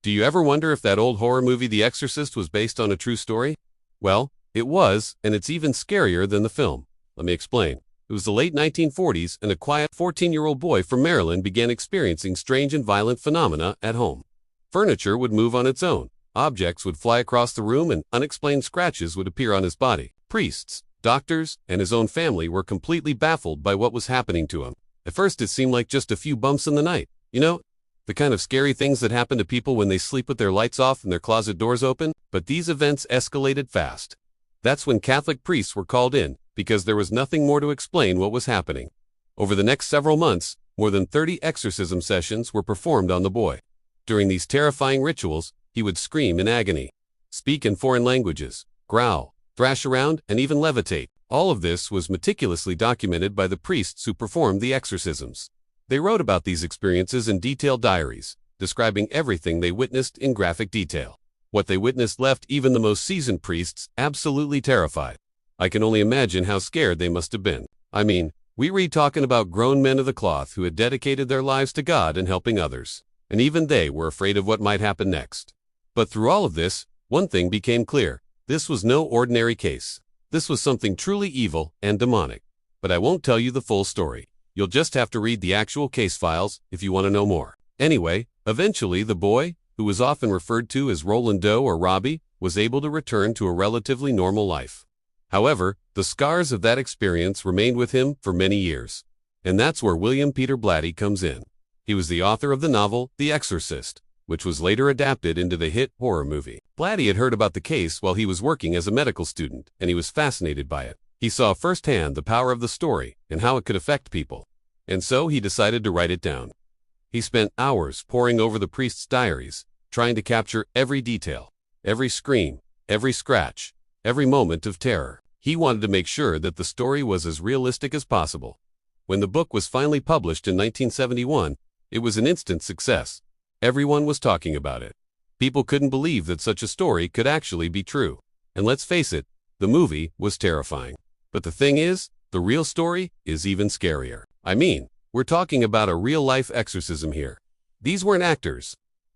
Do you ever wonder if that old horror movie The Exorcist was based on a true story? Well, it was, and it's even scarier than the film. Let me explain. It was the late 1940s, and a quiet 14-year-old boy from Maryland began experiencing strange and violent phenomena at home. Furniture would move on its own, objects would fly across the room, and unexplained scratches would appear on his body. Priests, doctors, and his own family were completely baffled by what was happening to him. At first it seemed like just a few bumps in the night. You know, the kind of scary things that happen to people when they sleep with their lights off and their closet doors open. But these events escalated fast. That's when Catholic priests were called in, because there was nothing more to explain what was happening. Over the next several months, more than 30 exorcism sessions were performed on the boy. During these terrifying rituals, he would scream in agony, speak in foreign languages, growl, thrash around, and even levitate. All of this was meticulously documented by the priests who performed the exorcisms. They wrote about these experiences in detailed diaries, describing everything they witnessed in graphic detail. What they witnessed left even the most seasoned priests absolutely terrified. I can only imagine how scared they must have been. I mean, we read talking about grown men of the cloth who had dedicated their lives to God and helping others, and even they were afraid of what might happen next. But through all of this, one thing became clear. This was no ordinary case. This was something truly evil and demonic. But I won't tell you the full story. You'll just have to read the actual case files if you want to know more. Anyway, eventually the boy, who was often referred to as Roland Doe or Robbie, was able to return to a relatively normal life. However, the scars of that experience remained with him for many years. And that's where William Peter Blatty comes in. He was the author of the novel The Exorcist, which was later adapted into the hit horror movie. Blatty had heard about the case while he was working as a medical student, and he was fascinated by it. He saw firsthand the power of the story and how it could affect people. And so he decided to write it down. He spent hours poring over the priest's diaries, trying to capture every detail, every scream, every scratch, every moment of terror. He wanted to make sure that the story was as realistic as possible. When the book was finally published in 1971, it was an instant success. Everyone was talking about it. People couldn't believe that such a story could actually be true. And let's face it, the movie was terrifying. But the thing is, the real story is even scarier. I mean, we're talking about a real-life exorcism here. These weren't actors.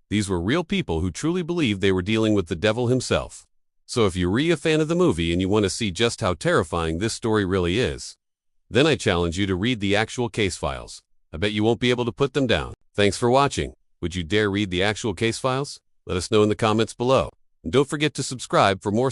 These were real people who truly believed they were dealing with the devil himself. So if you're a fan of the movie and you want to see just how terrifying this story really is, then I challenge you to read the actual case files. I bet you won't be able to put them down. Thanks for watching. Would you dare read the actual case files? Let us know in the comments below. And don't forget to subscribe for more